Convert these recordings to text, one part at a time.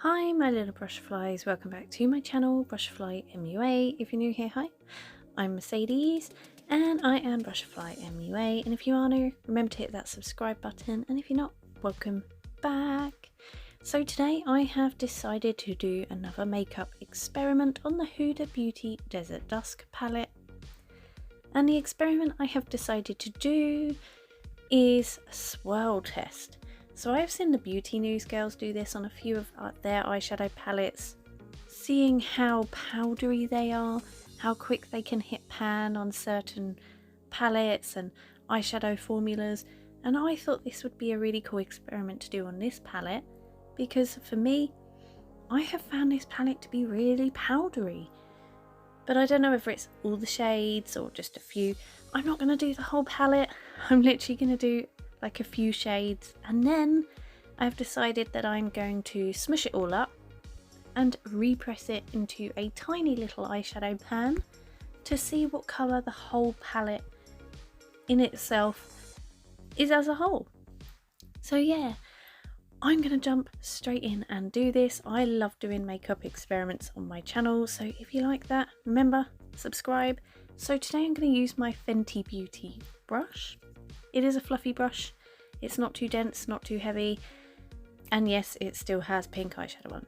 Hi my little Brushaflies, welcome back to my channel, Brushafly MUA. If you're new here, hi, I'm Mercedes and I am Brushafly MUA, and if you are new, remember to hit that subscribe button, and if you're not, welcome back. So today I have decided to do another makeup experiment on the Huda Beauty Desert Dusk palette, and the experiment I have decided to do is a swirl test. So I've seen the beauty news girls do this on a few of their eyeshadow palettes, seeing how powdery they are, how quick they can hit pan on certain palettes and eyeshadow formulas, and I thought this would be a really cool experiment to do on this palette, because for me, I have found this palette to be really powdery. But I don't know if it's all the shades or just a few. I'm not going to do the whole palette, I'm literally going to do like a few shades, and then I've decided that I'm going to smush it all up and repress it into a tiny little eyeshadow pan to see what colour the whole palette in itself is as a whole. So yeah, I'm going to jump straight in and do this. I love doing makeup experiments on my channel, so if you like that, remember, subscribe. So today I'm going to use my Fenty Beauty brush. It is a fluffy brush, it's not too dense, not too heavy, and yes, it still has pink eyeshadow on.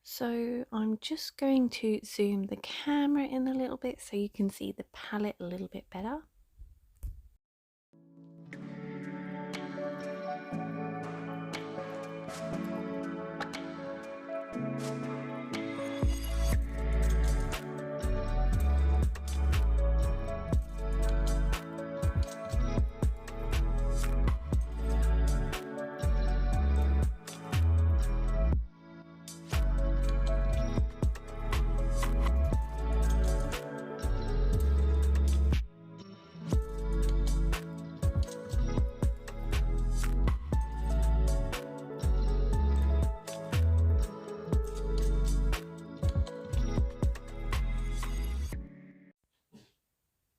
So I'm just going to zoom the camera in a little bit so you can see the palette a little bit better.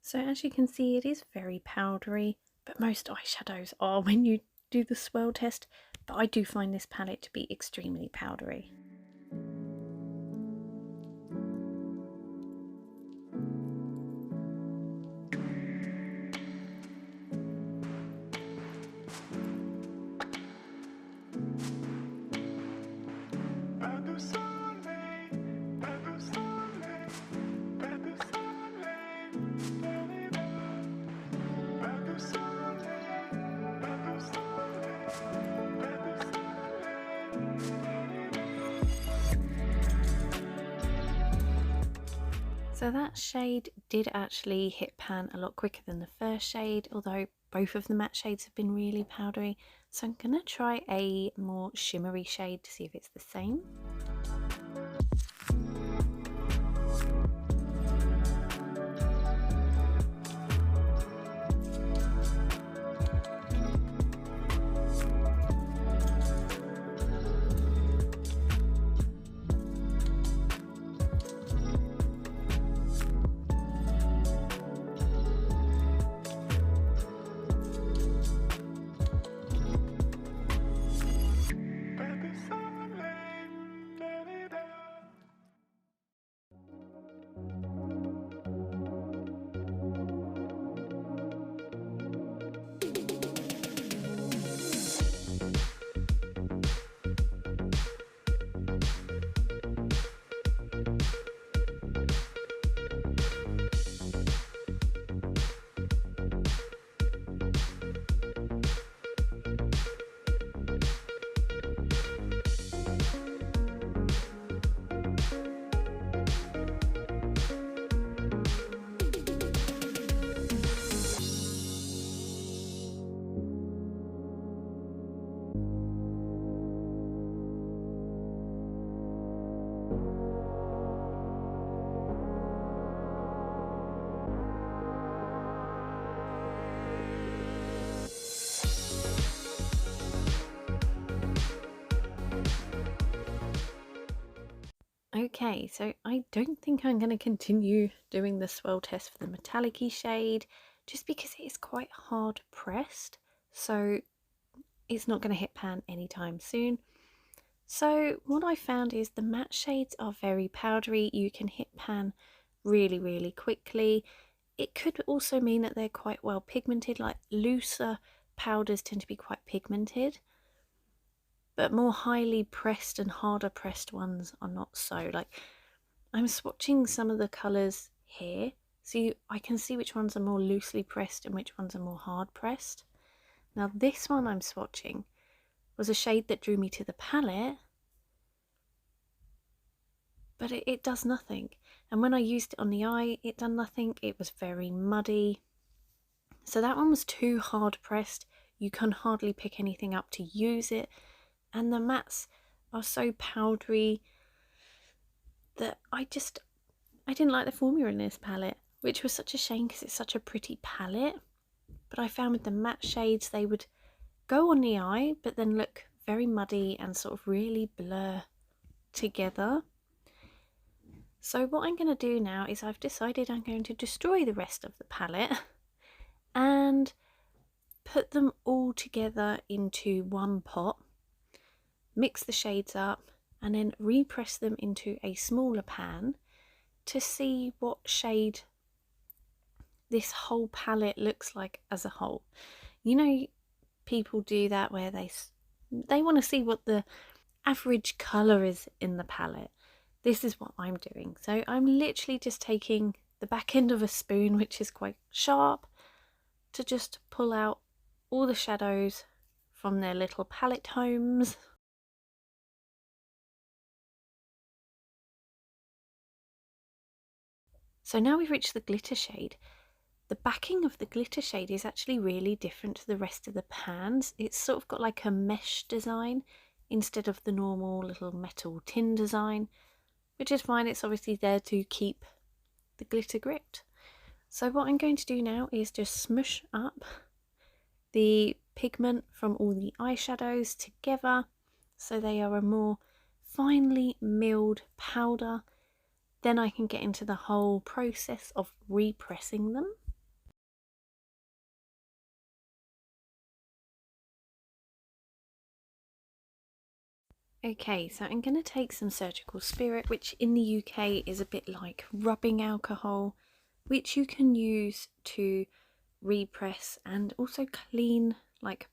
So as you can see, it is very powdery, but most eyeshadows are when you do the swirl test, but I do find this palette to be extremely powdery. So that shade did actually hit pan a lot quicker than the first shade, although both of the matte shades have been really powdery. So I'm going to try a more shimmery shade to see if it's the same. Okay, so I don't think I'm going to continue doing the swirl test for the metallic-y shade just because it is quite hard pressed, so it's not going to hit pan anytime soon. So what I found is the matte shades are very powdery. You can hit pan really quickly. It could also mean that they're quite well pigmented, like looser powders tend to be quite pigmented, but more highly pressed and harder pressed ones are not so. Like, I'm swatching some of the colours here, so I can see which ones are more loosely pressed and which ones are more hard pressed. Now this one I'm swatching was a shade that drew me to the palette, but it does nothing. And when I used it on the eye, it done nothing. It was very muddy. So that one was too hard pressed. You can hardly pick anything up to use it. And the mattes are so powdery that I didn't like the formula in this palette, which was such a shame because it's such a pretty palette. But I found with the matte shades, they would go on the eye, but then look very muddy and sort of really blur together. So what I'm going to do now is I've decided I'm going to destroy the rest of the palette and put them all together into one pot, mix the shades up, and then repress them into a smaller pan to see what shade this whole palette looks like as a whole. You know, people do that where they want to see what the average colour is in the palette. This is what I'm doing. So I'm literally just taking the back end of a spoon, which is quite sharp, to just pull out all the shadows from their little palette homes. So now we've reached the glitter shade. The backing of the glitter shade is actually really different to the rest of the pans. It's sort of got like a mesh design instead of the normal little metal tin design, which is fine. It's obviously there to keep the glitter gripped. So what I'm going to do now is just smush up the pigment from all the eyeshadows together so they are a more finely milled powder. Then I can get into the whole process of repressing them. Okay, so I'm going to take some surgical spirit, which in the UK is a bit like rubbing alcohol, which you can use to repress and also clean like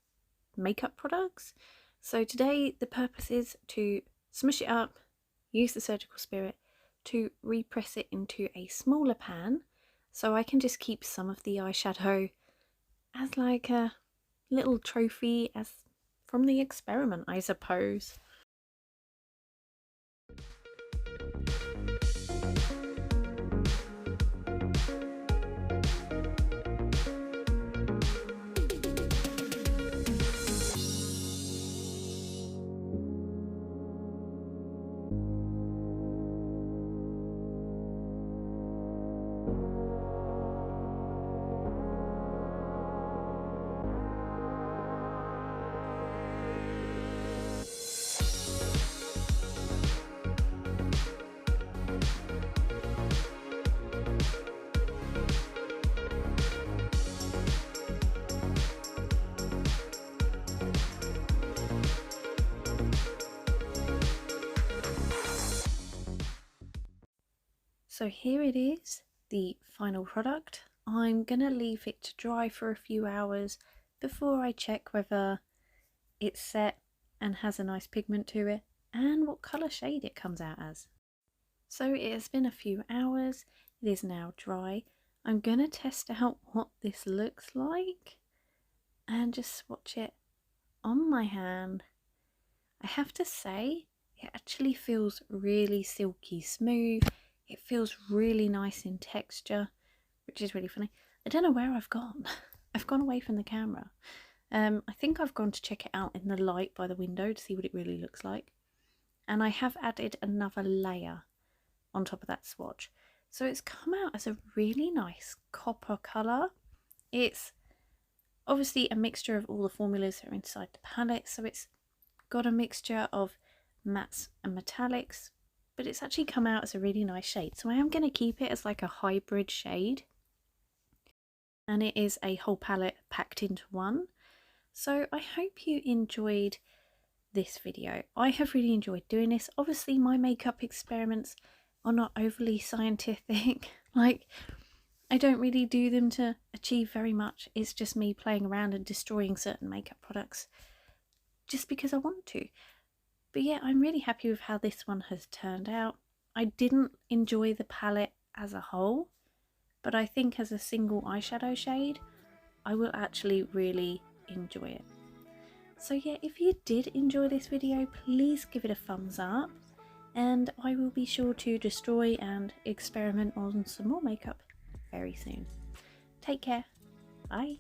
makeup products. So today the purpose is to smush it up, use the surgical spirit to repress it into a smaller pan, so I can just keep some of the eyeshadow as like a little trophy as from the experiment, I suppose. So here it is, the final product. I'm gonna leave it to dry for a few hours before I check whether it's set and has a nice pigment to it and what colour shade it comes out as. So it has been a few hours, it is now dry. I'm gonna test out what this looks like and just swatch it on my hand. I have to say, it actually feels really silky smooth. It feels really nice in texture, which is really funny. I don't know where I've gone. I've gone away from the camera. I think I've gone to check it out in the light by the window to see what it really looks like. And I have added another layer on top of that swatch. So it's come out as a really nice copper colour. It's obviously a mixture of all the formulas that are inside the palette. So it's got a mixture of mattes and metallics, but it's actually come out as a really nice shade. So I am going to keep it as like a hybrid shade. And it is a whole palette packed into one. So I hope you enjoyed this video. I have really enjoyed doing this. Obviously my makeup experiments are not overly scientific. Like, I don't really do them to achieve very much. It's just me playing around and destroying certain makeup products just because I want to. But yeah, I'm really happy with how this one has turned out. I didn't enjoy the palette as a whole, but I think as a single eyeshadow shade, I will actually really enjoy it. So yeah, if you did enjoy this video, please give it a thumbs up, and I will be sure to destroy and experiment on some more makeup very soon. Take care. Bye.